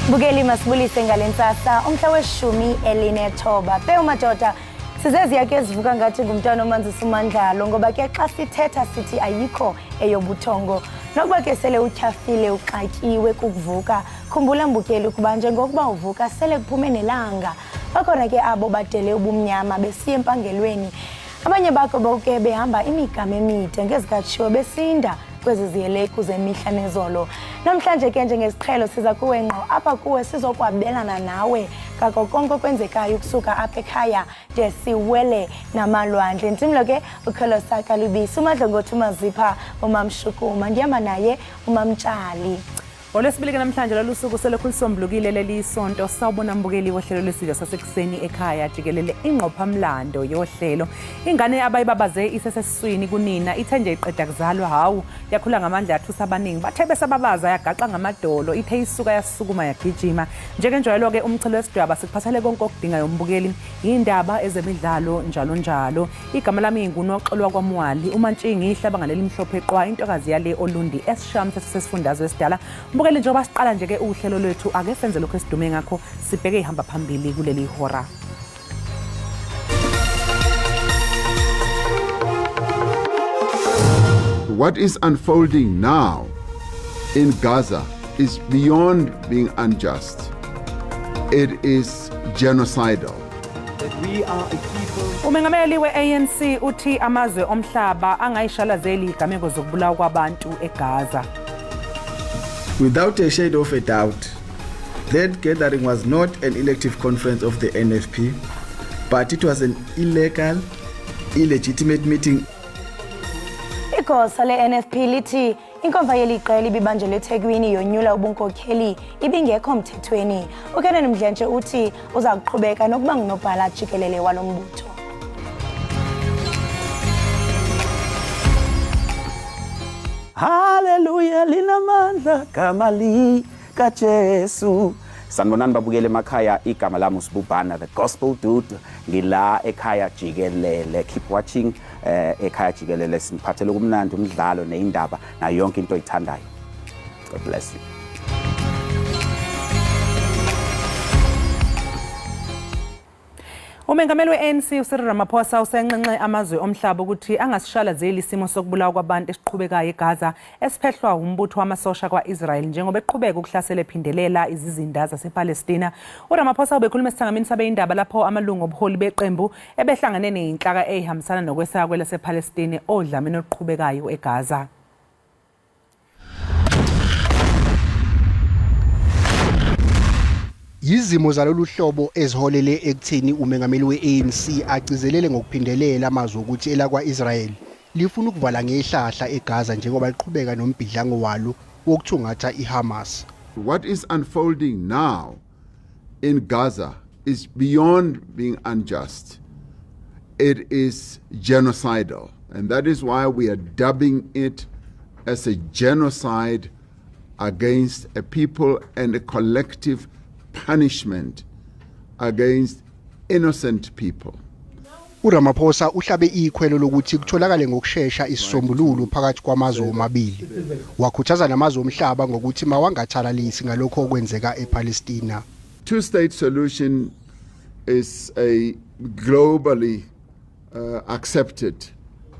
Bukeli masibulise ngalentsasa umhla weshumi elinethoba pe umadoda sizezi yakhe ezivuka ngathi ngumntwana omanzi sumandlalo ngoba ke xa sithetha sithi ayikho eyobuthongo nokuba ke sele utyhafile uxatyiwe kukuvuka khumbula mbukeli ukuba njengokuba uvuka sele kuphume nelanga bakhona ke abo badele ubumnyama besiya empangelweni abanye bakho boke behamba imigama emide ngezikatshiwo besinda kwezi ziyeleku zemihla nezolo namhlanje ke njengesiqhelo siza kuwe ngqo apha kuwe sizokwabelana nawe kako konke okwenzekayo ukusuka apha ekhaya de siwele namalwandle ntimlo ke ukholosa kalubisi umadlongothi umazipha umamshukuma ndihamba naye umamtshali Olwesibili namhlanje lalusuku selekhulisombulukile leli sonto sawubona mbukeli wohlelo lwesidlo sasekuseni ekhaya Jikelele ingqophamlando yohlelo ingane abayibabaze isesesiswini kunina ithe nje iqeda kuzalwa hawu yakhula ngamandla yathusa abaningi bathe besababaza yagaqa ngamadolo ithe isuka yasukuma yagijima njengenjalo ke umchilo wesidwaba sikuphathele konke okudingayo umbukeli Iindaba ezemidlalo njalo njalo igama lami ngunoxolwa kwaMwali uMantshingi ihlaba ngaleli mhlophe eqwa intokazi yale Olundi esisham sesifundazwe esidala Mbukeli njengoba siqala nje ke uhlelo lwethu ake senze lokho esidume ngakho sibheke ihamba phambili kuleli hora. What is unfolding now in Gaza is beyond being unjust. It is genocidal. We are a people. Umengameli we-ANC uthi amazwe omhlaba angayishalazeli igameko zokubulawa kwabantu eGaza. Without a shade of a doubt, that gathering was not an elective conference of the NFP, but it was an illegitimate meeting. Igosa le-NFP lithi inkomfa yeliqela ibibanjelwe eThekwini yonyula ubunkokheli ibingekho mthethweni. Ukenan Mdlentshe uthi uza kuqhubeka nokuba ngunobhala Jikelele walo mbutho. Hallelujah linamandla kamali kaJesu. Sanibonani babukele emakhaya igama lami uSibubhana the gospel dude ngila ekhaya Jikelele keep watching ekhaya Jikelele siniphathele kumnandi umdlalo neindaba na yonke into oyithandayo. God bless you. Umengameli we-ANC uCyril Ramaphosa usenxenxe amazwe omhlaba ukuthi angasishalazeli isimo sokubulawa kwabantu esiqhubekayo eGaza esiphehlwa umbutho wamasosha kwa-Israel njengoba eqhubeka ukuhlasela ephindelela izizinda zasePalestina. uRamaphosa ubekhuluma esihlanganweni sabeindaba lapho amalungu obuholi beqembu ebehlangane nenhlaka ehambisana nokweseka kwelasePalestina odlameni oluqhubekayo eGaza. Izimo zalolu hlobo eziholele ekutheni umengameli we-ANC agcizelele ngokuphindelela amazwi ukuthi elakwa-Israel lifuna ukuvala ngehlahla eGaza njengoba liqhubeka nombhidlango walo wokuthungatha iHamas. What is unfolding now in Gaza is beyond being unjust. It is genocidal, and that is why we are dubbing it as a genocide against a people and a collective punishment against innocent people. uRamaphosa uhlabe ikhwelo lokuthi kutholakale ngokusheshsha isisombululo phakathi kwamazwe omabili. Wakhuthaza namazwe omhlaba ngokuthi mawangathalalisi ngalokho okwenzeka ePalestina. Two-state solution is a globally accepted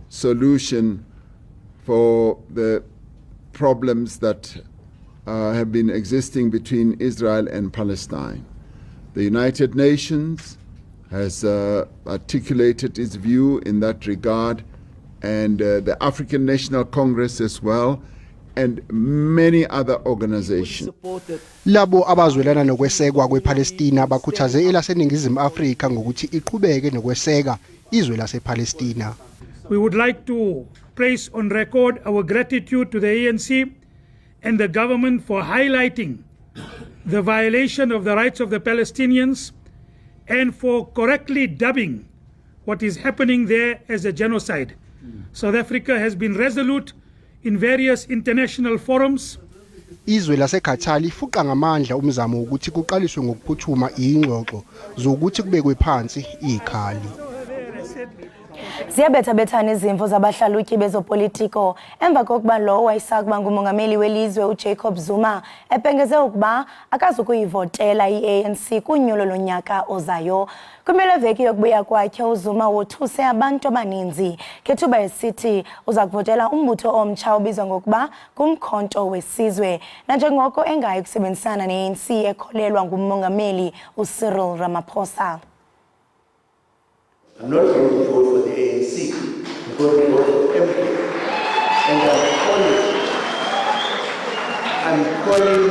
solution for the problems that have been existing between Israel and Palestine. The United Nations has articulated its view in that regard, and the African National Congress as well, and many other organizations. Labo abazwelana nokwesekwa kwePalestina bakhuthaze elaseningizimu Afrika ngokuthi iqhubeke nokweseka izwe lasePalestina. We would like to place on record our gratitude to the ANC and the government for highlighting the violation of the rights of the Palestinians and for correctly dubbing what is happening there as a genocide. South Africa has been resolute in various international forums. Izwe laseKhathali lifuqa ngamandla umzamo ukuthi kuqaliswe ngokuphuthuma ingxoxo zokuthi kubekwe phansi ikhali. Ziyabetha-bethana izimvo zabahlalutyi bezopolitiko emva kokuba lo wayesakuba ngumongameli welizwe uJacob Zuma ebhengeze ukuba akazukuyivotela i-ANC kunyulo lonyaka ozayo. Kwimpelaveki yokubuya kwakhe uZuma wothuse abantu abaninzi ngethuba esithi uza kuvotela umbutho omtsha obizwa ngokuba ngumkhonto wesizwe nanjengoko engayi kusebenzisana ne-ANC ekholelwa ngumongameli uCyril Ramaphosa. I'm not going to vote for the ANC, I'm going to vote for MK. And I'm calling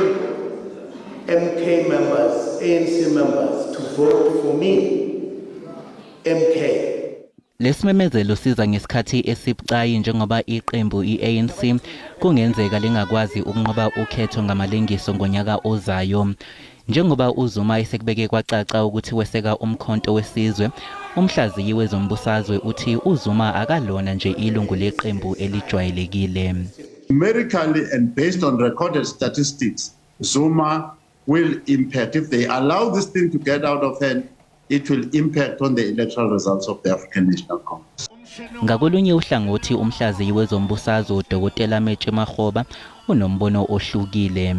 MK members, ANC members, to vote for me, MK. Lesimemezelo siza ngesikhathi esibucayi njengoba iqembu iANC kungenzeka lingakwazi ukunqoba ukhetho ngamalengiso ngonyaka ozayo. Njengoba uZuma esekubeke kwacaca ukuthi weseka umkhonto wesizwe, umhlaziyi wezombusazwe uthi uZuma akalona nje ilungu leqembu elijwayelekile. Numerically and based on recorded statistics, Zuma will impact. If they allow this thing to get out of hand, it will impact on the electoral results of the African National Congress. Ngakolunye uhlangothi umhlaziyi wezombusazwe uDokotela Metshe Makgoba unombono ohlukile.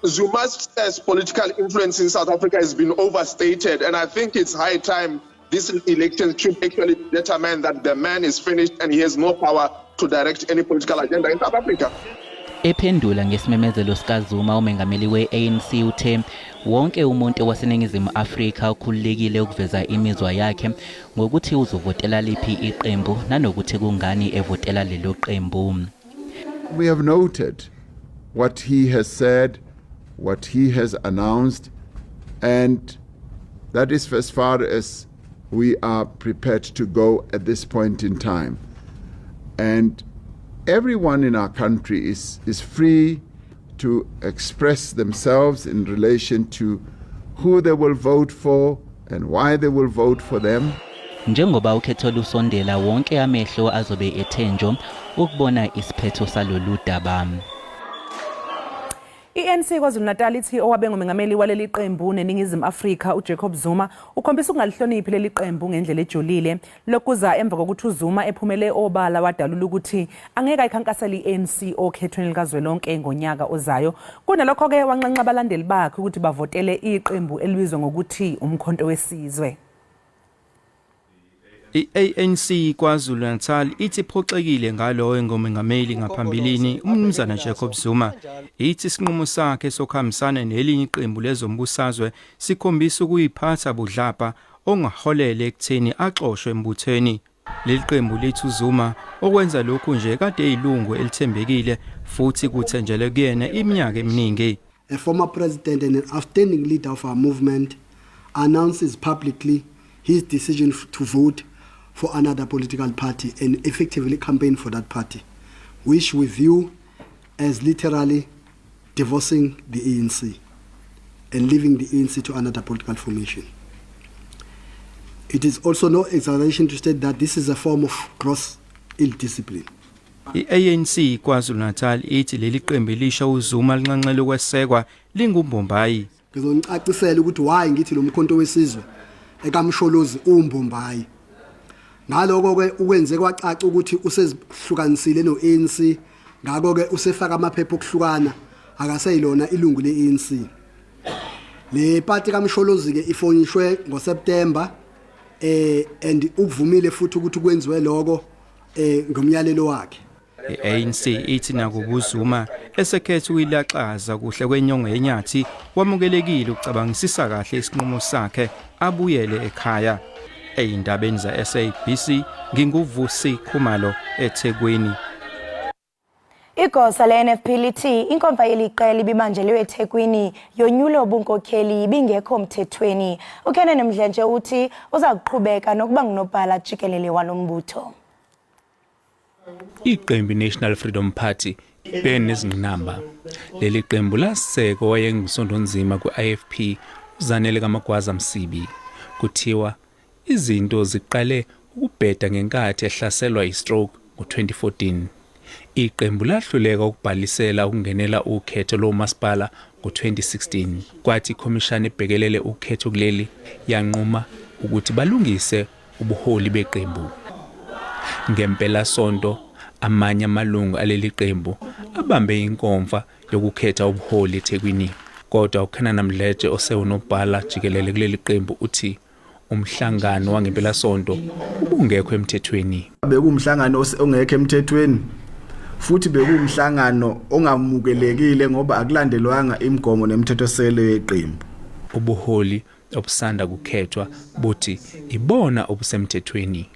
Zuma's political influence in South Africa has been overstated, and I think it's high time this election should actually determine that the man is finished and he has no power to direct any political agenda in South Africa. Ephendula ngesimemezelo sikaZuma umengameli we-ANC uthe wonke umuntu waseNingizimu Afrika ukhululekile ukuveza imizwa yakhe ngokuthi uzovotela liphi iqembu nanokuthi kungani evotela lelo qembu. We have noted what he has said, what he has announced, and that is as far as we are prepared to go at this point in time. And everyone in our country is free to express themselves in relation to who they will vote for and why they will vote for them. Njengoba ukhetho lusondela wonke amehlo azobe ethenjo ukubona isiphetho salolu daba. I-ANC KwaZulu-Natal ithi owabe ngumengameli waleli qembu neNingizimu Afrika uJacob Zuma ukhombisa ukungalihloniphi leli qembu ngendlela ejulile lokuza emva kokuthi uZuma ephumele obala wadalula ukuthi angeke ayikhankasele i-ANC okhethweni likazwelonke ngonyaka ozayo. Kunalokho ke wanqanqa abalandeli bakhe ukuthi bavotele iqembu elibizwa ngokuthi umkhonto wesizwe. I-ANC KwaZulu-Natal ithi iphoxekile ngalowo engomengameli ngaphambilini umnumzana Jacob Zuma. Ithi isinqumo sakhe sokuhambisana nelinye iqembu lezombusazwe sikhombisa ukuyiphatha budlapha ongaholele ekutheni axoshwe embuthweni. Leli qembu lithi uZuma okwenza lokhu nje kade eyilungu elithembekile futhi kuthenjele kuyena iminyaka eminingi. A former president and an outstanding leader of our movement announces publicly his decision to vote for another political party and effectively campaign for that party, which we view as literally divorcing the ANC and leaving the ANC to another political formation. It is also no exaggeration to state that this is a form of gross ill-discipline. I-ANC KwaZulu-Natal ithi leli qembu elisha uZuma linqanqela ukwesekwa lingumbombayi. Ngizonicacisela ukuthi why ngithi lo mkhonto wesizwe ekamsholozi umbombayi. Ngaloko ke ukwenze kwacaca ukuthi usezihlukanisile no-ANC, ngakho ke usefaka amaphepha okuhlukana akaseyilona ilungu le-ANC. Le party kamsholozi ke ifonyishwe ngoSeptember and ukuvumile futhi ukuthi kwenziwe lokho ngomyalelo wakhe. I-ANC ithi nakuba uZuma esekhetha ukuyilaxaza kuhle kwenyongo yenyathi wamukelekile ukucabangisisa kahle isinqumo sakhe abuyele ekhaya. Eindabeni za SABC nginguvusi Khumalo eThekwini. Igosa le-NFP lithi inkomfa yeliqela ibibanjelwe eThekwini yonyulo obunkokheli ibingekho mthethweni. uKenan Mdlentshe uthi uza kuqhubeka nokuba ngunobhala Jikelele walombutho. Iqembu National Freedom Party benezingqinamba. Leli qembu laseko wayengumsondonzima ku-IFP uZanele kaMagwaza Msibi. Kuthiwa izinto ziqale ukubheda ngenkathi ehlaselwa i-stroke ngo-2014. Iqembu lahluleka ukubhalisela ukungenela ukhetho lomasipala ngo-2016. Kwathi ikhomishana ebhekelele ukhetho kuleli yanquma ukuthi balungise ubuholi beqembu. Ngempela sonto amanye amalungu aleli qembu abambe inkomfa yokukhetha ubuholi eThekwini. Kodwa uKhanana Mdletshe osewunobhala jikelele kuleli qembu uthi umhlangano wangempela sonto ubungekho emthethweni. Bekumhlangano ongekho emthethweni futhi bekumhlangano ongamukelekile ngoba akulandelwanga imigomo nemithetho yeqembu. Ubuholi obusanda kukhethwa buthi ibona obusemthethweni.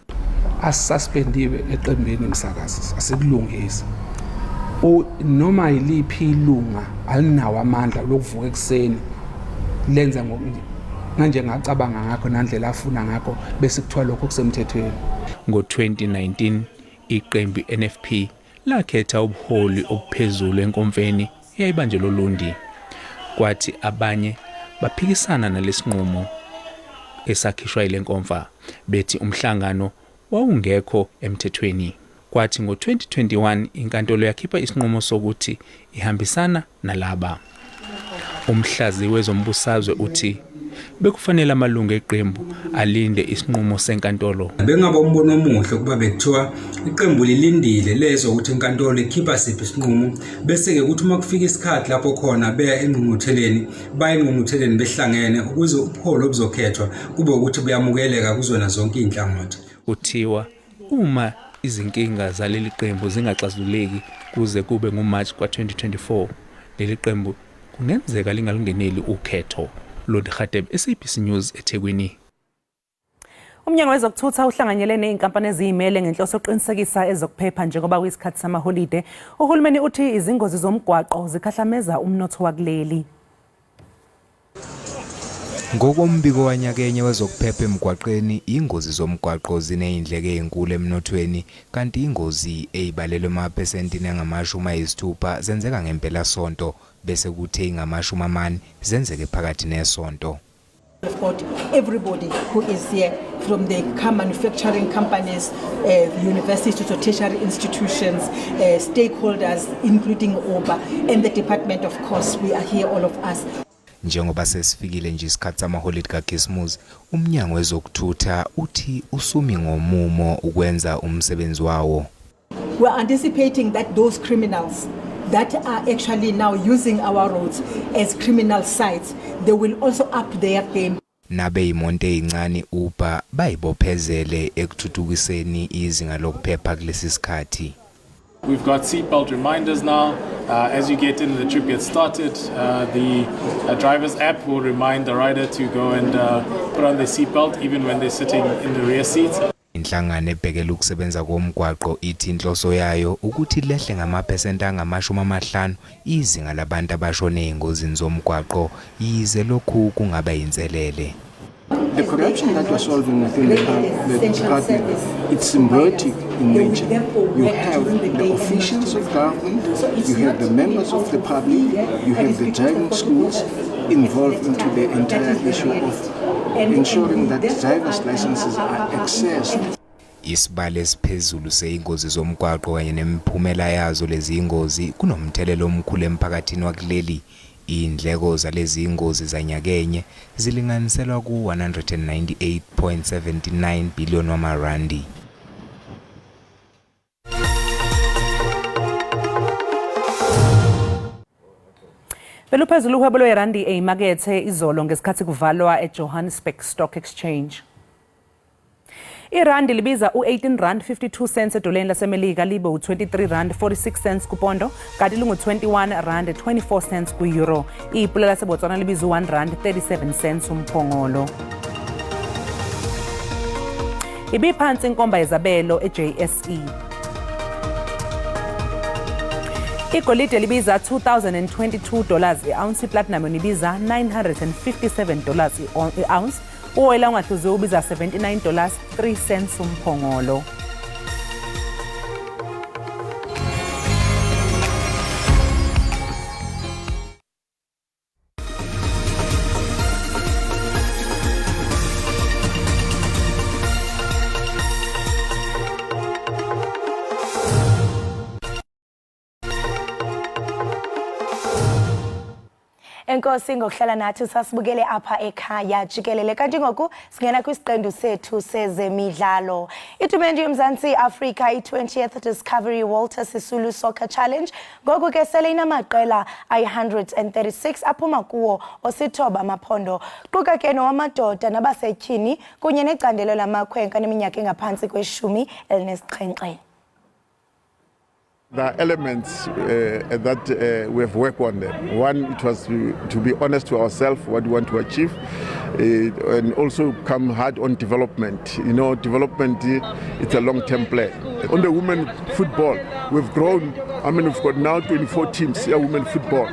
Asuspendiwe eqembini umsakazi asikulungisa. Noma yiliphi ilunga alinawo amandla lokuvuka ekseni lenza manje ngacabanga ngakho nandlela afuna ngakho bese kuthiwa lokho kusemthethweni. Ngo-2019 iqembu NFP lakhetha ubuholi obuphezulu enkonfeni eyayibanjelwe eLundi. Kwathi abanye baphikisana nalesinqumo esakhishwa ile nkonfa bethi umhlangano wawungekho emthethweni. Kwathi ngo-2021 inkantolo yakhipha isinqumo sokuthi ihambisana nalaba. Umhlazi wezombusazwe uthi bekufanele amalungu eqembu alinde isinqumo senkantolo. Bengaba umbono omuhle kuba bekuthiwa iqembu lilindile lezo ukuthi inkantolo ikhipha siphi isinqumo bese ke ukuthi uma kufika isikhathi lapho khona beya engqungqutheleni bayengqungqutheleni behlangene ukuze upholo obuzokhethwa kube ukuthi buyamukeleka kuzona zonke inhlangothi. Kuthiwa uma izinkinga zaleli qembu zingaxazululeki kuze kube nguMarch ka-2024 leli qembu kungenzeka lingalungeneli ukhetho. Lodi Khateb, SABC News eThekwini. Umnyango wezokuthutha uhlanganyele neinkampani eziyimele ngenhloso yokuqinisekisa ezokuphepha njengoba kuyisikhathi samaholide. Uhulumeni uthi izingozi zomgwaqo zikhahlameza umnotho wakuleli. Ngokombiko wanyakenye wezokuphepha emgwaqeni, ingozi zomgwaqo zinezindleko ezinkulu emnothweni, kanti ingozi ezibalelwe emaphesentini angama-60 zenzeka ngempela sonto bese kuthi ingama-40 zenzeke phakathi nesonto. Everybody who is here, from the car manufacturing companies, universities to tertiary institutions, stakeholders, including OBA, and the department, of course, we are here, all of us. Njengoba sesifikile nje isikhathi samaholide kaKhisimusi, umnyango wezokuthutha uthi usumi ngomumo ukwenza umsebenzi wawo. We are anticipating that those criminals that are actually now using our roads as criminal sites, they will also up their game. Nabe imonto ezincane uba bayibophezele ekuthuthukiseni izinga lokuphepha kulesi sikhathi. We've got seatbelt reminders now. As you get in, the trip gets started. The driver's app will remind the rider to go and put on their seatbelt even when they're sitting in the rear seat. Inhlangano ebhekela ukusebenza komgwaqo ithi inhloso yayo ukuthi lehle ngamaphesenti angama-50 izinga labantu abashone ezingozini zomgwaqo yize lokhu kungaba yinselele. The corruption that we're solving within the department, it's symbiotic in nature. You have the officials of government, you have the members of the public, you have the driving schools involved into the entire issue of ensuring that driver's licenses are accessed. Isibalo esiphezulu seingozi zomgwaqo kanye nemiphumela yazo lezi ingozi kunomthelelo omkhulu emphakathini wakuleli. Indleko zalezi ingozi zanyakenye zilinganiselwa ku 198.79 billion wamarandi. Beluphezulu uhwebo lwerandi eyimakethe izolo ngesikhathi kuvalwa eJohannesburg Stock Exchange. Irandi libiza u-18.52 edoleni lasemelika libe u-23.46 kupondo kanti lingu-21.24 ku-euro. Ipula laseBotswana libiza u-1.37 umphongolo. Ibiphansi inkomba yezabelo eJSE. Igolide libiza $2,022 i-ounce, iplatinum libiza $957 i-ounce. Uwoyela ongahluziwe ubiza $79.03 umphongolo. Enkosi ngokuhlala nathi sasibukele apha ekhaya jikelele kanti ngoku singena kwisiqendu sethu sezemidlalo. Itumente yoMzantsi Afrika i-20th Discovery Walter Sisulu Soccer Challenge ngoku ke sele inamaqela ayi-136 aphuma kuwo osithoba amaphondo. Quka ke nowamadoda nabasetyhini kunye necandelo lamakhwenkwe neminyaka engaphantsi kwe-17. There are elements that we have worked on them. One, it was to be honest to ourselves what we want to achieve, and also come hard on development. You know, development, it's a long-term play. On the women football, we've grown. I mean, we've got now 24 teams here, women football.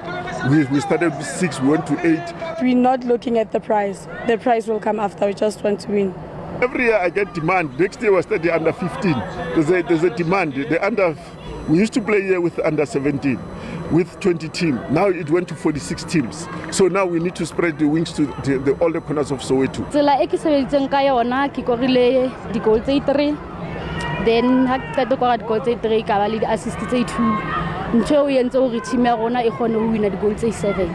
We started with 6, we went to 8. We're not looking at the prize. The prize will come after. We just want to win. Every year I get demand. Next year we start the under 15. There's a demand. We used to play here with under 17, with 20 teams. Now it went to 46 teams. So now we need to spread the wings to all the corners of Soweto. Tsela e ke sebeditseng ka yona ke korile di-goal tse 3. Then ha ke qeta go di-goal tse 3 ka ba le di-assist tse 2. Ntho o yentse hore team ya rona e kgone ho wina di-goal tse 7.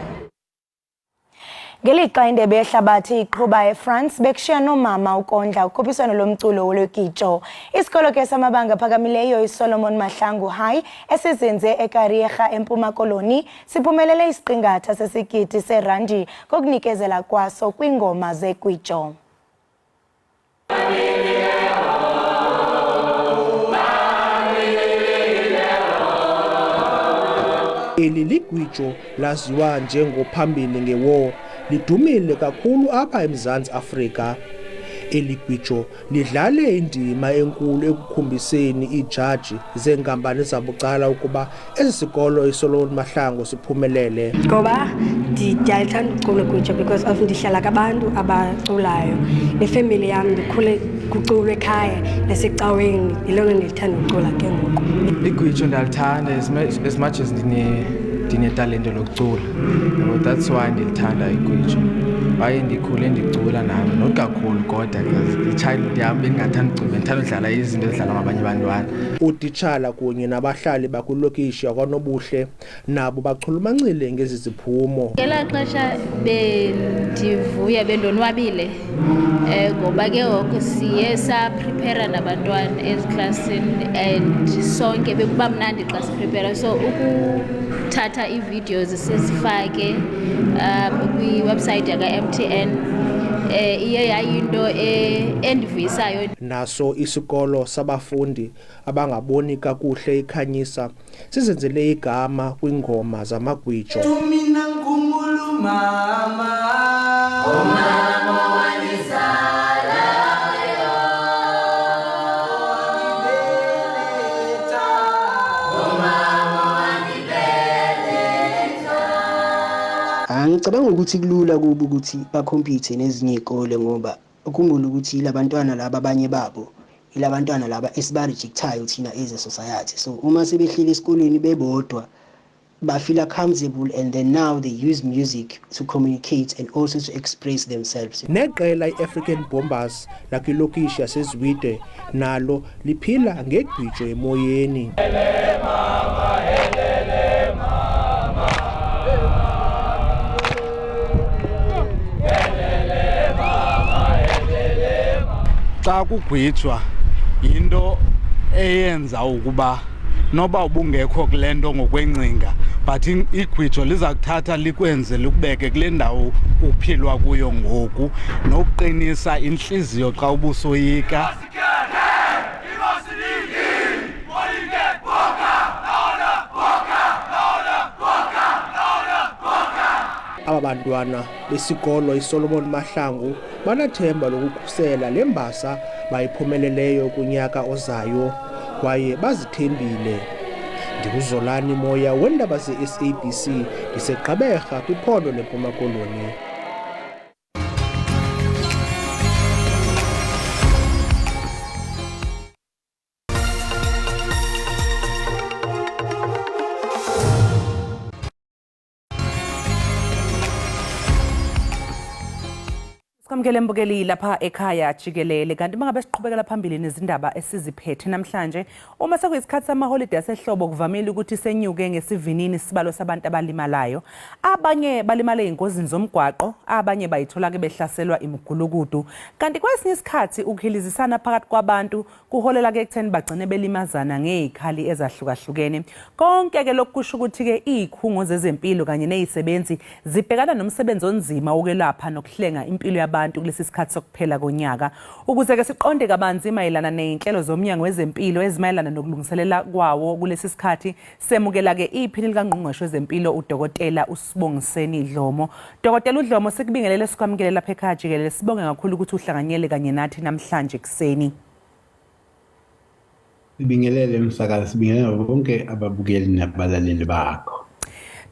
Ngelixa indebe yehlabathi iqhuba eFrance bekushiya nomama ukondla ukhuphiswano lomculo wolwekitjo. Isikolo ke samabanga phakamileyo iSolomon Mahlangu High esizenze eKariega eMpuma Koloni siphumelele isiqingatha sesigidi serandi ngokunikezela kwaso kwingoma zekwitjo. Eli ligwitjo laziwa njengophambili ngeWar lidumile kakhulu apha eMzantsi Afrika. Eli gwitjo lidlale indima enkulu ekukhombiseni iijaji zeenkampani zabucala ukuba esi sikolo iSolomon Mahlangu siphumelele. Ngoba ndiyalithanda ucula gwitjo because of ndihlala kabantu abaculayo. Nefamily yam ndikhule kuculwa ekhaya nasecaweni, yilona ndilithanda ucula ke ngoku. Igwitjo ndiyalithanda as much as ndinetalente lokucula. That's why ndilithanda igwitjo. Waye ndikhule ndicula nami not kakhulu kodwa i-child yam bengingathanda ucula, ndithanda udlala izinto ezidlalwa ngabanye abantwana. Utitshala kunye nabahlali bakulokishi akanobuhle nabo bachulumancile ngezi ziphumo. Ngela xesha bendivuya bendonwabile ngoba ke ngoku siye saprepare nabantwana eziklasini and sonke bekuba mnandi xa siprepare. So ukuthatha ii-videos sizifake kwi-website yaka-MTN iye yayinto endivuyisayo. Naso isikolo sabafundi abangaboni kakuhle ikhanyisa sizenzele igama kwingoma zamagwitjo. Mina ngumulu mama Ngicabanga ukuthi kulula kubo ukuthi bakompete nezinye izikole ngoba ukhumbula ukuthi labantwana laba abanye babo ilabantwana laba esibarejectayo thina as a society. So uma sebehleli esikoleni bebodwa ba feel comfortable and then now they use music to communicate and also to express themselves. Neqela iAfrican Bombers lakilokishi yaseZwide nalo liphila ngegwitjo emoyeni. Xa kugwitjwa into eyenza ukuba noba ubungekho kule nto ngokwengcinga but igwitjo liza kuthatha likwenze likubeke kule ndawo uphilwa kuyo ngoku nokuqinisa inhliziyo xa ubusoyika. Aba bantwana besikolo iSolomon Mahlangu banathemba lokukhusela lembasa bayiphumeleleyo kunyaka ozayo kwaye bazithembile. Ndinguzolani Moya wendaba ze-SABC ndiseGqeberha kwiphondo leMpuma Koloni. Samukele mbukeli lapha ekhaya Jikelele kanti mangabe siqhubekela phambili nezindaba esiziphethe namhlanje uma sekuyisikhathi samaholiday asehlobo kuvamile ukuthi senyuke ngesivinini isibalo sabantu abalimalayo abanye balimala ingozini zomgwaqo abanye bayithola ke behlaselwa imigulukudu kanti kwesinye isikhathi ukuhilizisana phakathi kwabantu kuholela ke ekutheni bagcine belimazana ngezikhali ezahlukahlukene konke ke lokusho ukuthi ke izikhungo zezempilo kanye nezisebenzi zibhekana nomsebenzi onzima wokwelapha nokuhlenga impilo yabantu kulesi sikhathi sokuphela konyaka ukuze ke siqonde kabanzi mayelana nezinhlelo zomnyango wezempilo ezimayelana nokulungiselela kwawo kulesi sikhathi semukela ke iphini likangqongqoshe wezempilo udokotela Usibongiseni Dlomo. Dokotela uDlomo sikubingelele sikwamukele lapha ekhaya Jikelele sibonge kakhulu ukuthi uhlanganyele kanye nathi namhlanje kuseni. Sibingelele msakazi sibingelele bonke ababukeli nabalaleli bakho.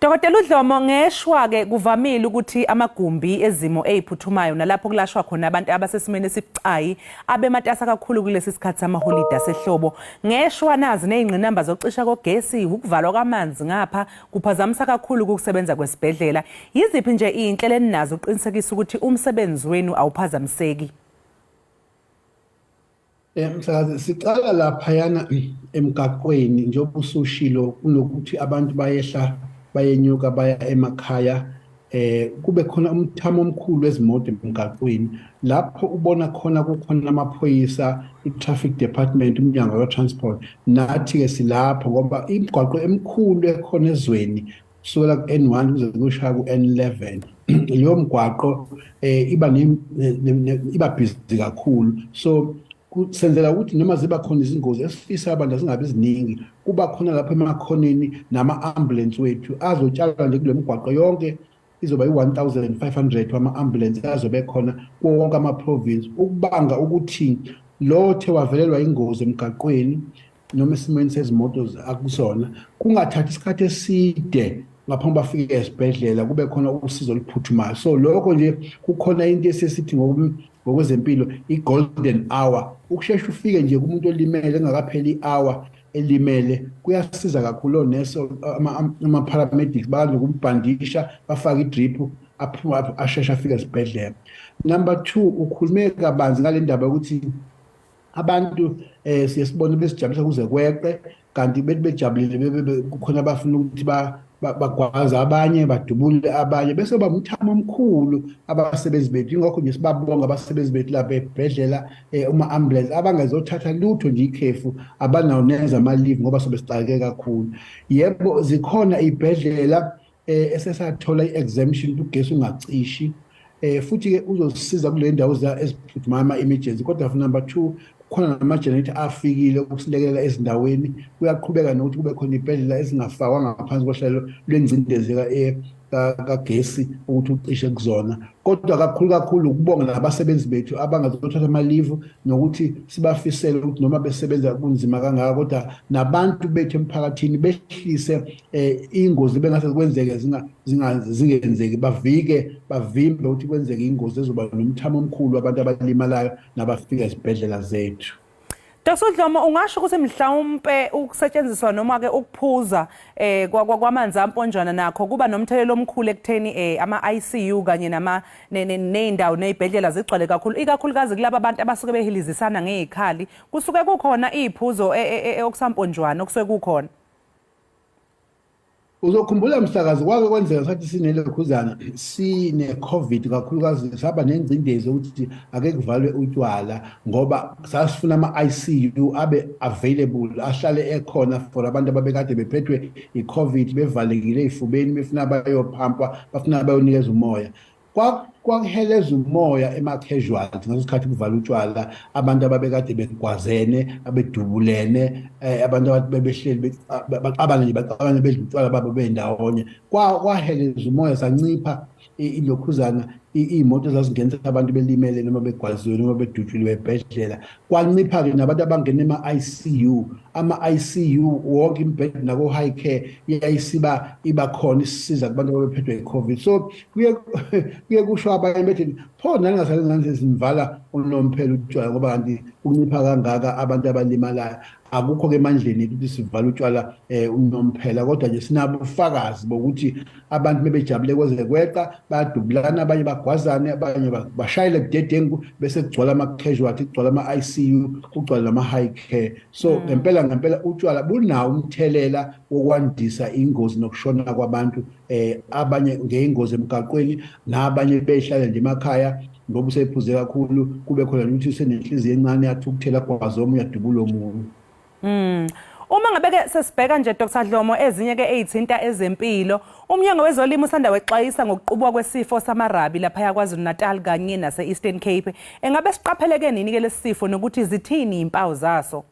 Dokotela uDlomo ngeshwa ke kuvamile ukuthi amagumbi ezimo eziphuthumayo nalapho kulashwa khona abantu abasesimene esibucayi abematasa kakhulu kulesi sikhathi samaholiday asehlobo ngeshwa nazi nezingqinamba zokucisha kogesi ukuvalwa kwamanzi ngapha kuphazamisa kakhulu ukusebenza kwesibhedlela yiziphi nje izinhlelo eninazo uqinisekisa ukuthi umsebenzi wenu awuphazamiseki. Msakazi siqala lapha yana emgaqweni njengoba usushilo kunokuthi abantu bayehla bayenyuka baya emakhaya kube khona umthamo omkhulu wezimoto emgaqweni lapho ubona khona kukhona amaphoyisa i-traffic department umnyango we-transport nathi ke silapho ngoba imigwaqo emkhulu ekhona ezweni kusukela ku-N1 kuze kushaya ku-N11 leyo mgwaqo iba busy kakhulu so kusenzela ukuthi noma ziba khona izingozi esifisa abantu zingabe ziningi kuba khona lapha emakhoneni nama-ambulance wethu azotshala nje kule migwaqo yonke izoba yi-1500 wama-ambulance azobe khona kuwo wonke ama-province ukubanga ukuthi lo the wavelelwa ingozi emgaqweni noma esimweni sezimoto akusona kungathathi isikhathi eside ngaphambi bafike esibhedlela kube khona usizo oluphuthumayo so lokho nje kukhona into esesithi ngokwezempilo i-golden hour ukushesha ufike nje kumuntu olimele engakapheli i-hour elimele kuyasiza kakhulu onesi ama-paramedics bazi ukumbhandisha bafake i-drip ashesha afike esibhedlela. Number 2 ukhulume kabanzi ngale ndaba ukuthi abantu siyasibona besijabulisa kuze kweqe kanti bethi bejabulile kukhona abafuna ukuthi bagwaza abanye badubule abanye bese ba umthamo omkhulu abasebenzi bethu ingakho nje sibabonga abasebenzi bethu lapha ebhedlela uma-ambulance abangezothatha lutho nje ikhefu abanawo neza ama-leave ngoba sobe sicake kakhulu yebo zikhona ibhedlela esesathola i-exemption ugesi ungacishi futhi-ke uzosisiza kule ndawo eziphuthumayo ama-emergency kodwa for number 2 khona nama-generator afikile ukusilekelela ezindaweni kuyaqhubeka nokuthi kube khona ibhedlela ezingafakwa ngaphansi kohlelo lwengcindezi kagesi ukuthi ucishe kuzona kodwa kakhulu ukubonga nabasebenzi bethu abangazothatha ama-leave nokuthi sibafisele ukuthi noma besebenza kunzima kangaka kodwa nabantu bethu emphakathini behlise ingozi bengase kwenzeke zingenzeki bavimbe ukuthi kwenzeke ingozi ezoba nomthamo omkhulu abantu abalimalayo nabafika esibhedlela zethu. Dr. Dlomo ungasho ukuthi mhlawumbe ukusetshenziswa noma ke ukuphuza kwamanzi amponjwana nakho kuba nomthelelo omkhulu ekutheni ama-ICU kanye nezindawo nezibhedlela zigcwale kakhulu ikakhulukazi kulabo abantu abasuke behilizisana ngezikhali kusuke kukhona iziphuzo okusamponjwana okusuke kukhona. Uzokhumbula msakazi kwake kwenzeka sathi sinelokhuzana sine-COVID kakhulukazi saba nengcindezi ukuthi ake kuvalwe utshwala ngoba sasifuna ama-ICU abe available ahlale ekhona for abantu ababekade bephethwe i-COVID bevalekile ey'fubeni befuna bayophampwa bafuna bayonikeza umoya kwakuheleza umoya ema-casualty ngaso sikhathi kuvala utshwala abantu ababekade begwazene abedubulene abantu bebehleli bacabane bedla utshwala babo bendawonye kwaheleza umoya sancipha ilokhuzana iy'moto ezazingenisa abantu belimele noma begwaziwe noma bedutshuliwe ebhedlela kwancipha-ke nabantu abangena ema-ICU ama-ICU wonke imibhedi nako-high care yayisiba iba khona isisiza kubantu ababephethwe i-COVID so kuye kusho abanye bethi pho nani ngasale ngani sesivala unomphela utshwala ngoba kanti uncipha kangaka abantu abalimalayo. Akukho-ke emandleni ukuthi sivale utshwala unomphela, kodwa nje sinabo ubufakazi bokuthi abantu bebejabule kweze kweqa bayadubulana, abanye bagwazane, abanye bashayele budedengu bese kugcwala ama-casualty, kugcwala ama-ICU, kugcwala nama-high care. So ngempela utshwala bunawo umthelela wokwandisa ingozi nokushona kwabantu, abanye ngey'ngozi emgaqweni nabanye behlala nje emakhaya ngoba usephuze kakhulu, kube khona ukuthi usenenhliziyo encane yathukuthela kwazo omunye yadubula omunye. Uma ngabe-ke sesibheka nje Dr. Dlomo ezinye-ke ey'thinta ezempilo, umnyango wezolimo usanda wexwayisa ngokuqubukwa kwesifo samarabi laphaya KwaZulu-Natal kanye nase-Eastern Cape. Engabe siqapheleke nini-ke lesi sifo nokuthi zithini iy'mpawu zaso?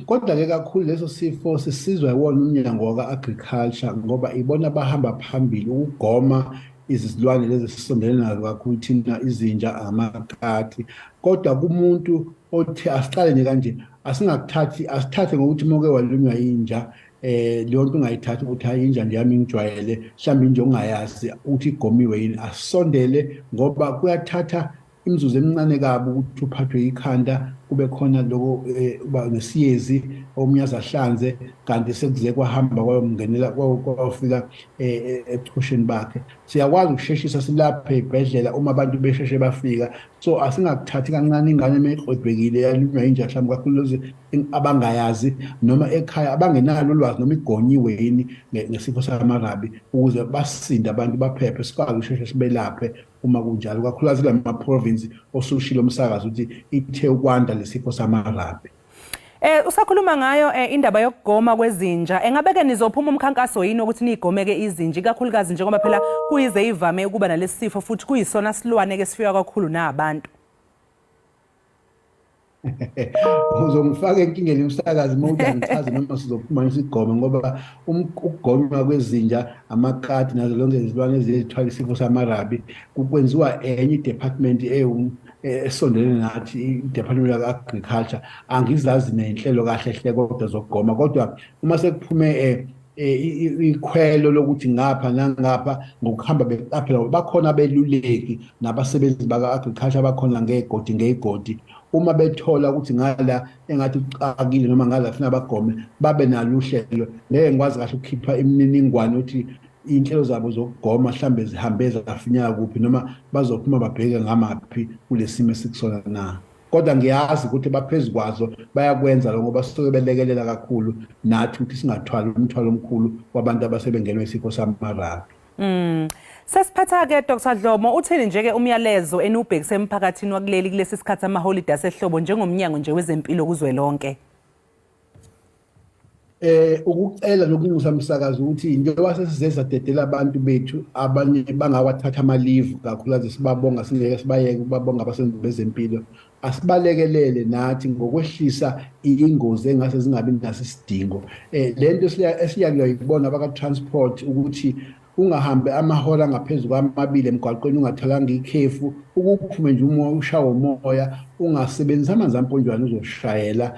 Kodwa-ke kakhulu leso sifo sisizwa iwona umnyango waka-agriculture ngoba ibona bahamba phambili ukugoma izilwane lezi esisondelene nazo kakhulu thina izinja, amakati. Kodwa kumuntu othi asiqale nje kanje, asithathe ngokuthi moke walunywa inja, leyo nto ungayithathi ukuthi hayi inja nje yami ngijwayele, mhlawumbe inje ongayazi ukuthi igomiwe yini. Asisondele ngoba kuyathatha imizuzu emincane kabi ukuthi uphathwe ikhanda, kube khona lokho uba nesiyezi, omunye azahlanze, kanti sekuze kwahamba kwayomngenela kwafika ebuchosheni bakhe. Siyakwazi ukusheshisa silaphe ey'bhedlela uma abantu besheshe bafika. So asingakuthathi kancane ingane meyixwebhekile yalunywa inja, mhlawumbe kakhulu lezi abangayazi noma ekhaya abangenalo ulwazi noma igonyiwe yini ngesifo samarabi, ukuze basinde abantu baphephe, sikwazi ukusheshe sibelaphe uma kunjalo, kakhulukazi lama-province osushilo umsakazi ukuthi ithe ukwanda lesifo samarabi. Usakhuluma ngayo indaba yokugoma kwezinja. Engabe-ke nizophuma umkhankaso yini ukuthi niyigomeke izinja, ikakhulukazi njengoba phela kuyize ivame ukuba nalesi sifo futhi kuyisona silwane-ke sifika kakhulu nabantu? Uzongifaka enkingeni umsakazi uma uthi angichaze noma sizophuma sigome, ngoba ukugonywa kwezinja, amakati nazo lonke izilwane ezithwala isifo samarabi kwenziwa enye i-department esondelene nathi, i-department yaka-agriculture. Angizazi nenhlelo kahle hle kodwa zokugoma, kodwa uma sekuphume ikhwelo lokuthi ngapha nangapha ngokuhamba beqaphela, bakhona abeluleki nabasebenzi baka-agriculture bakhona ngey'godi. Uma bethola ukuthi ngala engathi ucakile noma ngala funa bagome, babe nalo uhlelo. Ngeke ngikwazi kahle ukukhipha imininingwane ukuthi iy'nhlelo zabo zokugoma mhlawumbe zihambe zafinyela kuphi noma bazophuma babheke ngamaphi kule simo esikusona na. Kodwa ngiyazi ukuthi baphezu kwazo bayakwenza lo ngoba suke belekelela kakhulu nathi ukuthi singathwali umthwalo omkhulu wabantu abasebengenwe isifo samarabi. Sesiphatha-ke Dr. Dlomo, uthini nje-ke umyalezo eniwubhekise emphakathini kulesi sikhathi amaholide asehlobo njengomnyango nje wezempilo kuzwelonke? Ukucela nokulungisa umsakazi ukuthi njengoba sesize sadedela abantu bethu abanye bangawathatha ama-leave, kakhulukazi sibabonga, singeke sibayeke ukubabonga abasebenzi bezempilo, asibalekelele nathi ngokwehlisa iy'ngozi engase zingabi naso isidingo. Le nto esiyakuyibona abaka-transport ukuthi ungahambe amahora angaphezu kwamabili emgwaqweni ungatholanga ikhefu, ukuphume nje umoya, ushawe umoya, ungasebenzisi amanzi amponjwana uzoshayela,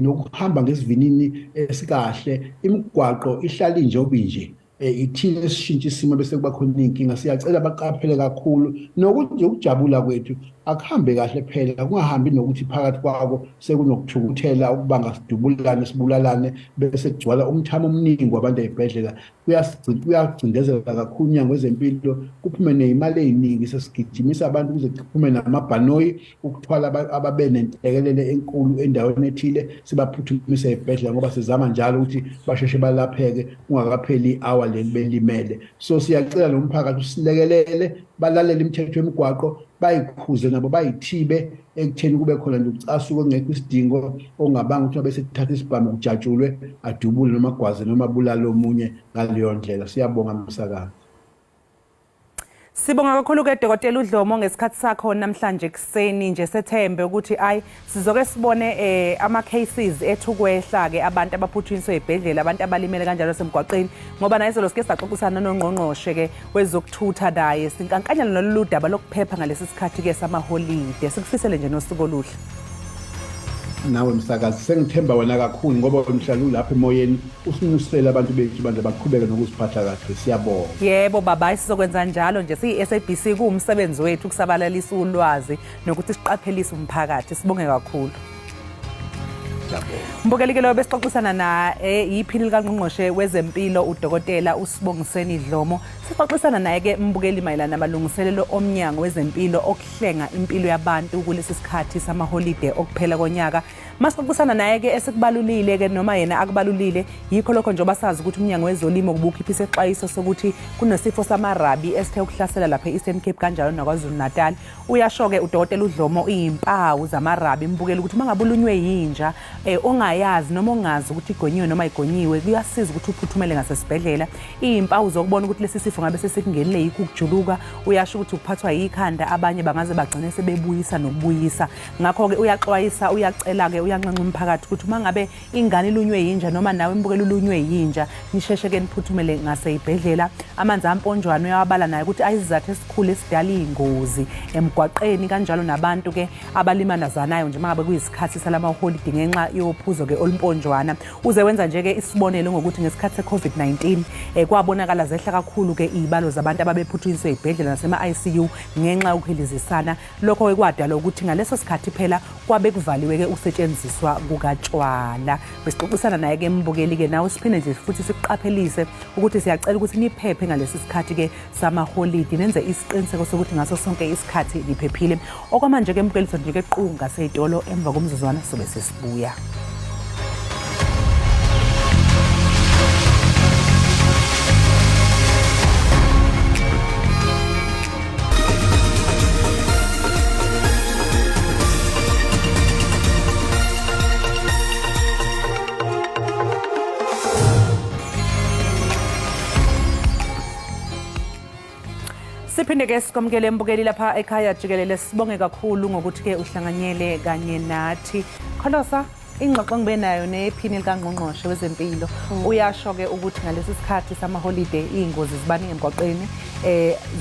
nokuhamba ngesivinini esikahle. Imigwaqo ihlala injobi nje, ithina esishintsha isimo bese kuba khona iy'nkinga. Siyacela baqaphele kakhulu nokuthi nje ukujabula kwethu akuhambe kahle phela, kungahambi nokuthi phakathi kwako sekunokuthukuthela ukubanga sidubulane sibulalane bese kugcwala umthamo omningi wabantu ey'bhedlela. Kuyagcindezela kakhulu umnyango wezempilo, kuphume ney'mali ey'ningi, sesigijimisa abantu ukuze kuphume namabhanoyi ukuthwala ababe nenhlekelele enkulu endaweni ethile, sibaphuthumise ey'bhedlela ngoba sizama njalo ukuthi basheshe balapheke kungakapheli i-hour le belimele. So siyacela lo mphakathi usilekelele, balalele imithetho yemigwaqo, bayikhuze nabo bayithibe ekutheni kube khona nje ucasuko ongekho isidingo ongabanga ukuthi abe sethatha isibhamu kujatshulwe adubule noma agwaze noma abulale omunye ngaleyo ndlela. Siyabonga msakazi. Sibonga kakhulu-ke Dr. Dlomo ngesikhathi sakho namhlanje ekuseni nje, sethembe ukuthi sizoke sibone ama-cases ethu kwehla-ke abantu abaphuthunyiswe ey'bhedlela, abantu abalimele kanjalo semgwaqeni, ngoba naye solo sike saxoxisana nongqongqoshe-ke wezokuthutha naye sinkankanyana nalolu daba lokuphepha ngalesi sikhathi-ke samaholide. Sikufisele nje nosuku oluhle. nawe msakazi sengithemba wena kakhulu ngoba umhlalo lapha emoyeni usinyusela abantu bethu banje baqhubeke nokuziphatha kahle siyabonga. Yebo baba sizokwenza njalo nje siyi-SABC kuwumsebenzi wethu ukusabalalisa ulwazi nokuthi siqaphelise umphakathi sibonge kakhulu. Mbukelekelo besixoxisana na iphini likaNgqongqoshe wezempilo udokotela uSibongiseni Dlomo sixoxisana naye ke mbukeli mayelana namalungiselelo omnyango wezempilo okuhlenga impilo yabantu kulesi sikhathi samaholide okuphela konyaka. Masixoxisana naye ke esikubalulile ke noma yena akubalulile yikho lokho nje basazi ukuthi umnyango wezolimo kubukhiphisa exwayiso sokuthi kunesifo samarabi esithe ukuhlasela lapha eEastern Cape kanjalo naKwaZulu Natal. Uyasho ke udokotela uDlomo izimpawu zamarabi mbukela ukuthi mangabulunywe yinja ongayazi noma ongazi ukuthi igonyiwe noma igonyiwe kuyasiza ukuthi uphuthumele ngasesibhedlela. Izimpawu zokubona ukuthi lesi sifo ngabe sesekungenile yikho ukujuluka uyasho ukuthi ukuphathwa yikhanda abanye bangaze bagcine sebebuyisa nokubuyisa. Ngakho ke uyaxwayisa uyacela ke uyanqenqa umphakathi ukuthi mangabe ingane ilunywe yinja noma nawe imbukela ulunywe yinja nisheshe ke niphuthumele ngasezibhedlela. Amanzi amponjwana uyawabala naye ukuthi ayizathu esikhulu esidala ingozi emgwaqeni kanjalo nabantu ke abalimanazanayo nje mangabe kuyisikhathi salama holiday ngenxa yophuzo ke olumponjwana. Uze wenza nje ke isibonelo ngokuthi ngesikhathi seCovid-19 kwabonakala zehla kakhulu ke izibalo zabantu ababephuthunyiswe ezibhedlela nasema ICU ngenxa yokuhelizisana. Lokho ke kwadala ukuthi ngaleso sikhathi phela kwabe kuvaliwe ke usetshenziswa kukatshwala. Besixoxisana naye ke mbukeli ke nawe siphinde nje futhi siqaphelise ukuthi siyacela ukuthi niphephe ngalesi sikhathi ke samaholidi nenze isiqiniseko sokuthi ngaso sonke isikhathi niphephile. Okwamanje ke mbukeli sonke ke qunga seyitolo emva komzuzwana sobe sesibuya. Siphinde ke sikomkele mbukeli lapha ekhaya Jikelele sibonge kakhulu ngokuthi ke uhlanganyele kanye nathi. Kholosa ingxoxo ngibe nayo nephini likaNgqongqoshe wezempilo uyasho ke ukuthi ngalesi sikhathi samaholiday izingozi zibaningi emgwaqeni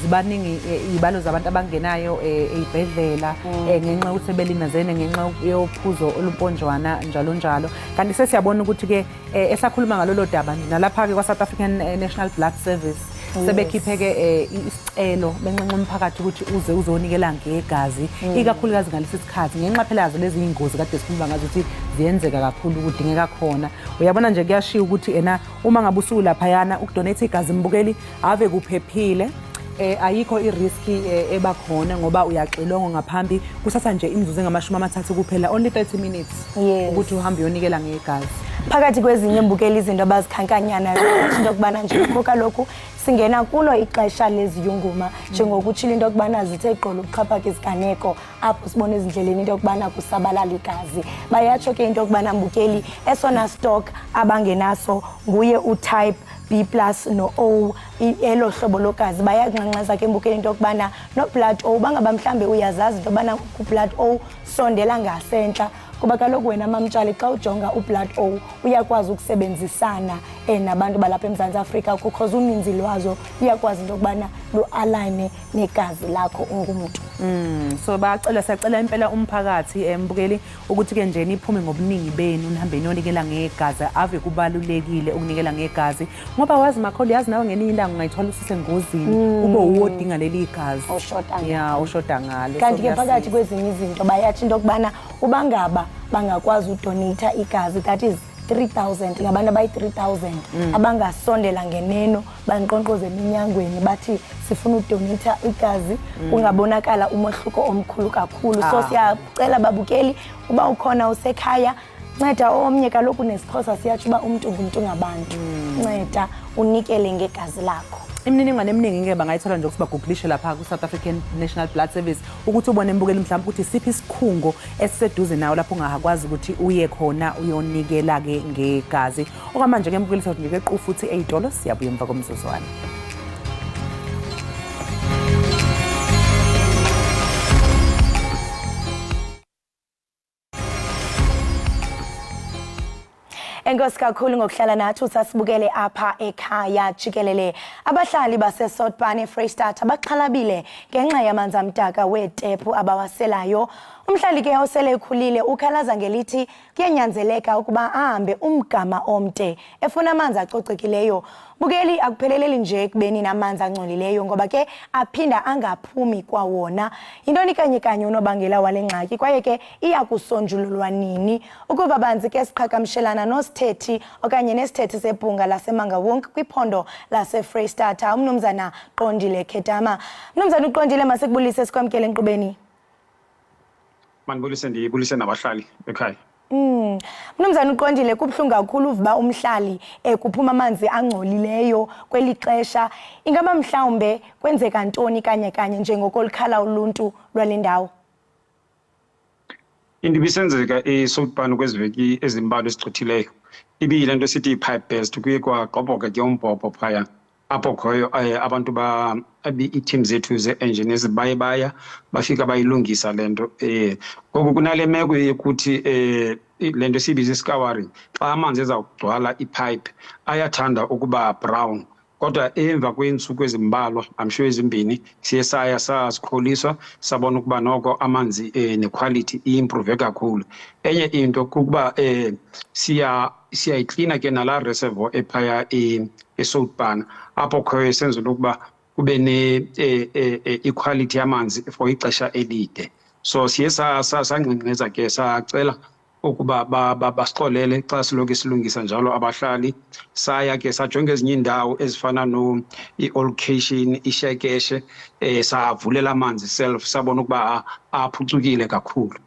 zibaningi izibalo zabantu abangenayo ezibhedlela ngenxa ukuthi belimazene ngenxa yophuzo olumponjwana njalo njalo. Kanti sesiyabona ukuthi ke esakhuluma ngalolo daba nalapha ke kwaSouth African National Blood Service sebekhipheke isicelo benqenqa umphakathi ukuthi uze uzonikela ngegazi ikakhulukazi ngalesi sikhathi ngenxa phela yazo lezi ingozi kade sikhuluma ngazo ukuthi ziyenzeka kakhulu kudingeka khona. Uyabona nje kuyashiya ukuthi uma ngabe usulapha yana ukudonate igazi mbukeli ave kuphephile. Ayikho iriski ebakhona ngoba uyaxilonga ngaphambi kusasa nje imzuzu engama30 kuphela only 30 minutes ukuthi uhambe uyonikela ngegazi. Phakathi kwezinye mbukeli izinto abazikhankanyana into kubana nje ukho lokhu singena kulo ixesha leziyunguma njengokutshila into kubana zithe iqolo ukuxhaphaka isiganeko apho sibona ezindleleni into kubana kusabalala igazi. Bayatsho ke into kubana mbukeli esona stock abangenaso nguye utype B+ no O elo hlobo logazi bayakunqanqaza ke mbukeli into kubana no blood O bangaba mhlambe uyazazi into kubana ku blood O sondela ngasentla kuba kaloku wena mamtshali xa ujonga ublood O uyakwazi ukusebenzisana nabantu balapha eMzantsi Afrika because uninzi lwazo uyakwazi into kubana lu-align negazi lakho ungumuntu. So siyacela impela umphakathi mbukeli ukuthi ke nje niphume ngobuningi benu nihambe niyonikela ngegazi ave kubalulekile ukunikela ngegazi ngoba wazi makholi yazi nawe ngeninye ilanga ungayithola usisengozini ube uwodinga leli gazi oshoda ngalo. Kanti ke phakathi kwezinye izinto bayathi into kubana ubangaba bangakwazi udonate igazi that is 3,000 ngabantu abayi-3,000 abangasondela ngeneno banqonqoze eminyangweni bathi sifuna udonate igazi kungabonakala umehluko omkhulu kakhulu. So siyacela babukeli uba ukhona usekhaya nceda omnye kaloku nesixhosa siyatsho uba umuntu ngumuntu ngabantu nceda unikele ngegazi lakho. Imininingwane eminingi ngeke bangayithola nje ukuthi bagooglishe lapha ku-South African National Blood Service ukuthi ubone mbukeli mhlawumbe ukuthi siphi isikhungo esiseduze nawo lapho ungakwazi ukuthi uye khona uyonikela ke ngegazi. Okwamanje ke mbukeli sothi nje ke futhi eyitolo siyabuya emva komzuzwana. Enkosi kakhulu ngokuhlala nathi usasibukele apha ekhaya Jikelele. Abahlali baseSoutpan eFreystata baxhalabile ngenxa yamanzi amdaka wetepu abawaselayo Umhlali ke osele ekhulile ukhalaza ngelithi kuyanyanzeleka ukuba ahambe umgama omde efuna amanzi acocekileyo. Bukeli akupheleleli nje ekubeni namanzi angcolileyo ngoba ke aphinda angaphumi kwawona. Yintoni kanye unobangela wale ngxaki kwaye ke iya kusonjululwa nini? Ukuba banzi ke siqhagamshelana nosithethi okanye nesithethi sebhunga laseMangawonke kwiphondo laseFreystata, umnumzana Qondile Khedama. Mnumzana uqondile, masikubulise sikwamkele enkqubeni. Manibulise ndiyibulise nabahlali ekhaya. Mnumzana uqondile, kubhlungu kakhulu uvuba umhlali kuphuma amanzi angcolileyo kweli xesha. Ingaba mhlawumbe kwenzeka ntoni kanye njengoko likhala uluntu lwale ndawo? Into ibisenzeka eSoutpan kweziveki ezimbalwa ezigqithileyo. Ibiyile nto sithi i-pipe burst, kuye kwagqobhoka ke umbhobho phaya apho khoyo abantu ii-team zethu ze-engineers baya bafika bayilungisa le nto. Ngoku kunale meko yokuthi le nto siyibiza i-scouring. Xa amanzi ezawugcwala ipipe ayathanda ukuba brown, kodwa emva kweentsuku ezimbalwa, I'm sure ezimbini, siye saya sasikholiswa sabona ukuba noko amanzi nequality i-improve kakhulu. Enye into kukuba siyayiklina ke nala reservoir ephaya eSoutpan apho khoyo senzela ukuba kube ne-equality yamanzi for ixesha elide. So siye sangqengqeza ke sacela ukuba basixolele xa siloku silungisa njalo abahlali. Saya ke sajonga ezinye indawo ezifana i-Olcation, iShekeshe, savulela amanzi self, sabona ukuba aphucukile kakhulu.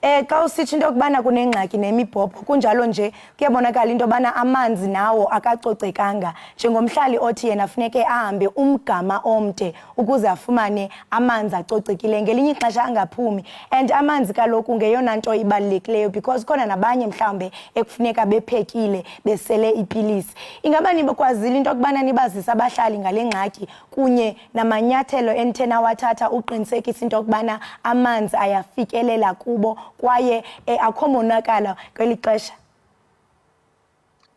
Xa usitsho into yokubana kunengxaki nemibhobho kunjalo nje kuyabonakala into yobana amanzi nawo akacocekanga, njengomhlali othi yena funeke ahambe umgama omde ukuze afumane amanzi acocekile, ngelinye ixesha angaphumi. And amanzi kaloku ngeyona nto ibalulekileyo because khona nabanye mhlawumbe ekufuneka bephekile besele ipilisi. Ingaba nibekwazile into yokubana nibazisa abahlali ngale ngxaki kunye namanyathelo enithena wathatha uqinisekisa into yokubana amanzi fikelela kubo kwaye akho monakala kweli xesha?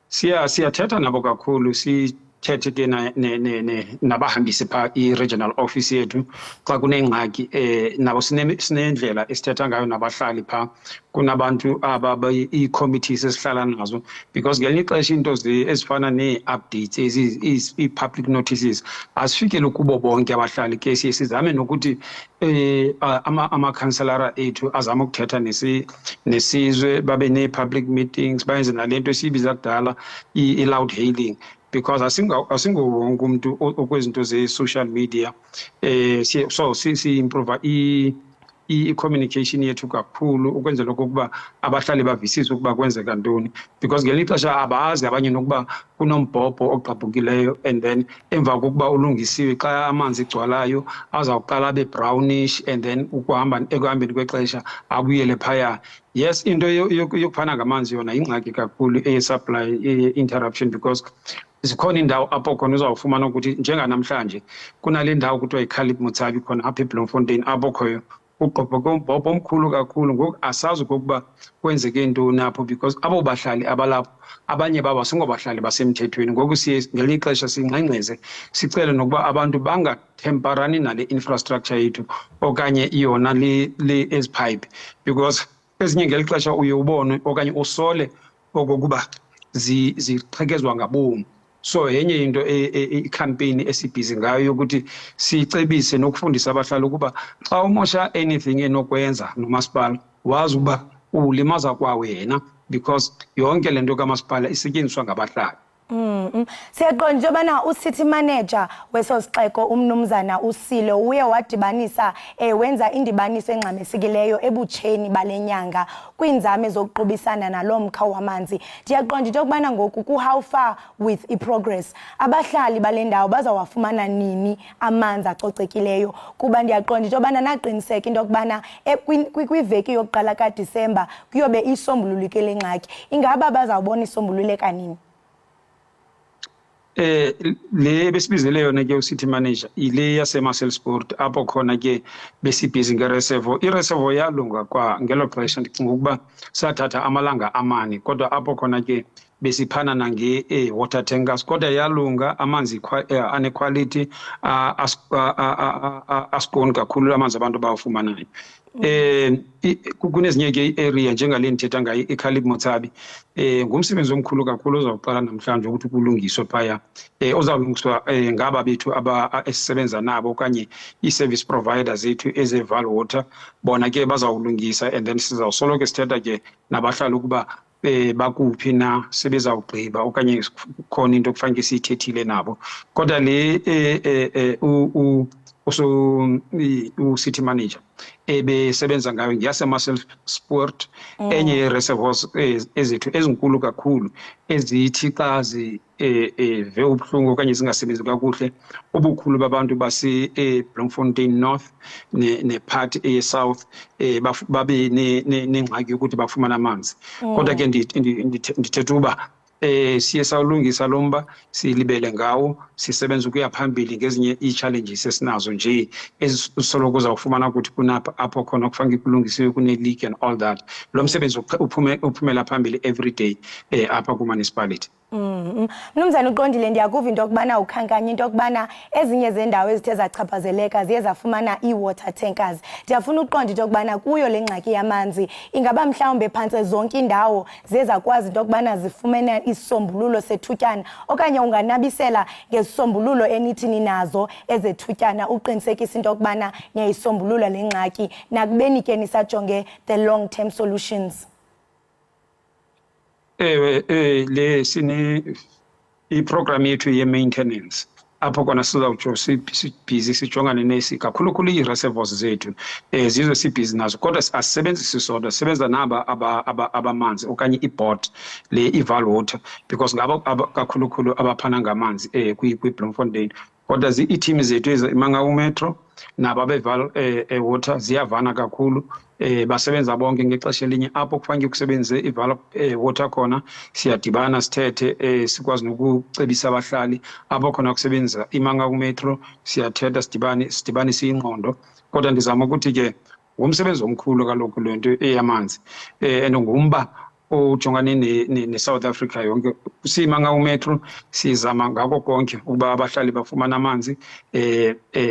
Siyathetha nabo kakhulu, sithethe ke nabahambisi phaa i-regional office yethu xa kunengxaki. Nabo sinendlela esithetha ngayo nabahlali phaa. Kunabantu ii-committees esihlala nazo because ngelinye ixesha into ezifana nee-updates ii-public notices asifikele kubo bonke abahlali. Ke siye sizame nokuthi amakhanselara ethu azame ukuthetha nesizwe, babe nee-public meetings, bayenze nale nto esiyibiza kudala i-loud hailing because asingowonke umntu okwezinto ze-social media. So si-improva i-communication yethu kakhulu ukwenzela okokuba abahlali bavisise ukuba kwenzeka ntoni because ngelinye ixesha abazi abanye nokuba kunombhobho ogqabhukileyo and then emva kokuba ulungisiwe xa amanzi egcwalayo azawuqala abe brownish and then ekuhambeni kwexesha abuyele phaya. Yes, into yokufana ngamanzi yona yingxaki kakhulu supply interruption because zikhona indawo apho khona uzawufumana ukuthi njenganamhlanje kunale ndawo kuthiwa yiKhalib Motsabi khona apha eBloemfontein apho khoyo ugqobhoke umbhobho omkhulu kakhulu. Ngoku asazi okokuba kwenzeke ntoni apho because abo bahlali abalapho abanye babo asingobahlali basemthethweni. Ngoku siye ngelinye ixesha singxengxeze sicele nokuba abantu bangathemparani nale infrastructure yethu okanye yona le ezipipe because ezinye ngeli xesha uye ubone okanye usole okokuba ziqhekezwa ngabomi. So yenye into i-campaign esibhizi ngayo yokuthi sicebise nokufundisa abahlali ukuba xa umosha anything enokwenza nomasipala wazi uba ulimaza kwawena because yonke le nto kamasipala isetyenziswa ngabahlali. Siyaqonda into yobana ucity manager weso sixeko umnumzana uSilo uye wadibanisa wenza indibaniso engxamesekileyo ebutsheni bale nyanga kwiinzame zokuqubisana nalo mkha wamanzi. Ndiyaqonda into yokubana ngoku ku-how far with i-progress abahlali bale ndawo bazawafumana nini amanzi acocekileyo, kuba ndiyaqonda into yobana naqiniseka into yokubana kwiveki yokuqala kaDisemba kuyobe isombululeke le ngxaki. Ingaba bazawubona isombululeka nini? Le besibizele yona ke ucity manager ile yaseMaselsport apho khona ke besibhizi ngereservoir. Ireservoir yalunga kwa ngelo xesha ndicinga ukuba sathatha amalanga amane, kodwa apho khona ke besiphana water tankers kodwa yalunga amanzi anequality asikoni kakhulu amanzi abantu bawafumanayo. kunezinye ke area njengale nithetha ngayo iKhalib Motsabi ngumsebenzi omkhulu kakhulu ozawuqala namhlanje ukuthi kulungiswe phaya ozawulungiswa ngaba bethu esisebenza nabo okanye i-service providers zethu eze-Vaal Water bona ke bazawulungisa and then sizawusoloko sithetha ke nabahlali ukuba bakuphi na sebezawugqiba okanye khona into okufanele siyithethile nabo kodwa le city manager ebesebenza ngayo ngiyase-Muscle Sport enye ye-reservoirs ezethu ezinkulu kakhulu ezithi xa ve ubuhlungu okanye zingasebenzi kakuhle ubukhulu babantu base-Bloemfontein North ne-part ye-South babe nengxaki yokuthi bafumane amanzi kodwa ke ndithetha uba siye sawulungisa lomba silibele ngawo sisebenza ukuya phambili ngezinye ii-challenges esinazo nje ezisoloko uzawufumana ukuthi kunapha apho khona kufanele kulungisiwe kune-leak and all that lo msebenzi uphumela phambili every day apha ku-municipality. Mnumzana uqondile ndiyakuva into yokubana ukhankanya into yokubana ezinye zendawo ezithe zachaphazeleka ziye zafumana ii-water tankers. Ndiyafuna uqonda into yokubana kuyo le ngxaki yamanzi ingaba mhlawumbe phantse zonke indawo ziye zakwazi into yokubana zifumene isisombululo sethutyana okanye unganabisela ngezisombululo enithi ninazo ezethutyana uqinisekisa into yokubana niyayisombulula le ngxaki nakubeni ke nisajonge the long term solutions. Le sine iprogram yethu ye-maintenance apho kona sizawutsho sibhizi sijongane nesi kakhulukhulu ii-reservoirs zethu zizo sibhizi nazo kodwa asisebenzisi sodwa sisebenza naba abamanzi okanye i-board le i-Vaal Water because ngabo kakhulukhulu abaphana ngamanzi kwi-Bloemfontein kodwa ii-team zethu eziMangaung Metro nabo abe-Vaal Water ziyavana kakhulu basebenza bonke ngexesha elinye apho kufanele kusebenze i-Vaal Water khona siyadibana sithethe sikwazi nokucebisa abahlali apho khona kusebenza iMangaung Metro siyathetha sidibanise ingqondo kodwa ndizama ukuthi ke ngumsebenzi omkhulu kaloku le nto eyamanzi and ngumba ojongane ne-South Africa yonke siyiMangaung Metro sizama ngako konke ukuba abahlali bafumana amanzi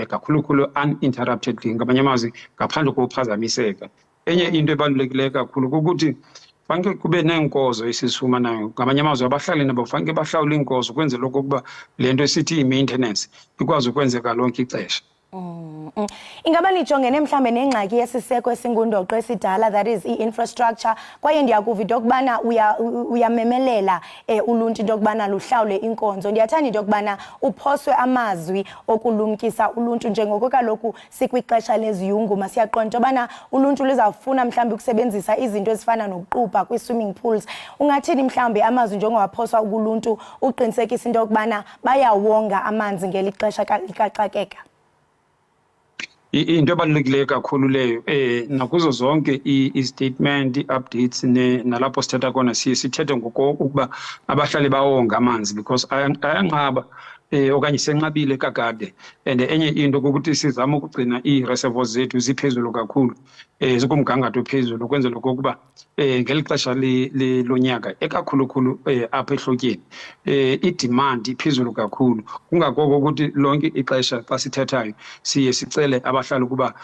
kakhulukhulu uninterruptedly ngamanye amazwi ngaphandle kokuphazamiseka. Enye into ebalulekileyo kakhulu ukuthi fanele kube neenkozo esizifumanayo ngamanye amazwi abahlali nabo fanele bahlawule iinkozo ukwenzela okokuba le nto esithi i-maintenance ikwazi ukwenzeka lonke ixesha. Ingaba nijongene mhlambe nengxaki yesiseko esingundoqo esidala that is i-infrastructure kwaye ndiyakuva into yokubana uyamemelela uluntu into yokubana luhlawule inkonzo. Ndiyathanda into yokubana uphoswe amazwi okulumkisa uluntu njengoko kaloku sikwixesha leziyunguma siyaqonda into yobana uluntu luzawufuna mhlambe ukusebenzisa izinto ezifana nokuqubha kwi-swimming pools. Ungathini mhlambe amazwi njengowaphoswa kuluntu uqinisekisa into yokubana bayawonga amanzi ngeli xesha likaxakeka? Into ebalulekileyo kakhulu leyo nakuzo zonke i-statement i-updates nalapho sithetha khona sithethe ngokuba abahlali bawonga amanzi because ayanqaba okanye senqabile kakade and enye into ukuthi sizama ukugcina ii-reservoirs zethu ziphezulu kakhulu zikumgangatho ophezulu ukwenzela okokuba ngeli xesha lonyaka ekakhulukhulu apha ehlotyeni i-demand iphezulu kakhulu kungakoko ukuthi lonke ixesha xa sithethayo siye sicele abahlali ukuba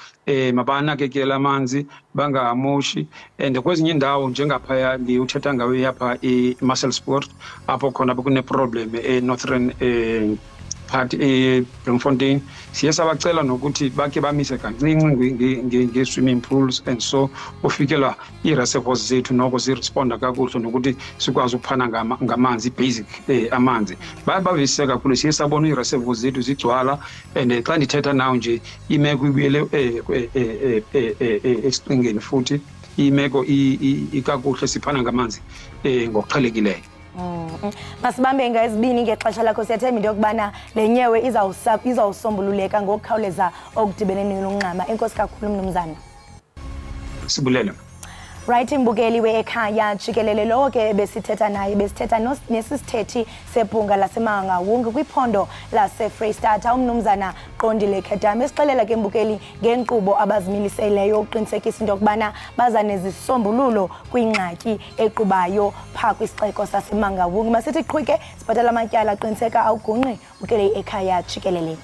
mabanakekele amanzi bangamoshi and kwezinye indawo njengaphaya le uthetha ngayo yapha i-Muscle Sport apho khona kune-problem northern part Bloemfontein siye sabacela nokuthi bakhe bamise kancinci nge-swimming pools and so ufikela ii-reservoirs zethu noko ziresponda kakuhle nokuthi sikwazi ukuphana ngamanzi basic amanzi bavisise kakhulu siye sabona ii-reservoirs zethu zigcwala and xa ndithetha nawo nje imeko ibuyele esicingeni futhi imeko ikakuhle siphana ngamanzi ngokuqhelekileyo. Masibambe ngezibini ngexesha lakho siyathemba into yokubana le nyewe izawusombululeka ngokukhawuleza okudibene nonqama. Enkosi kakhulu mnumzana. Sibulele. Right imbukeli we-Ekhaya Jikelele lo ke besithetha naye besithetha nesisithethi sebhunga laseMangaung kwiphondo lase-Freystata umnumzana Qondile Khedama esixelela ke imbukeli ngenkqubo abazimiliseleyo uqinisekisa into yokubana baza nezisombululo kwingxaki equbayo phaa kwisixeko saseMangaung. Masithi qhwike sibhatala amatyala aqiniseka awugungqi ukele i-Ekhaya Jikelele.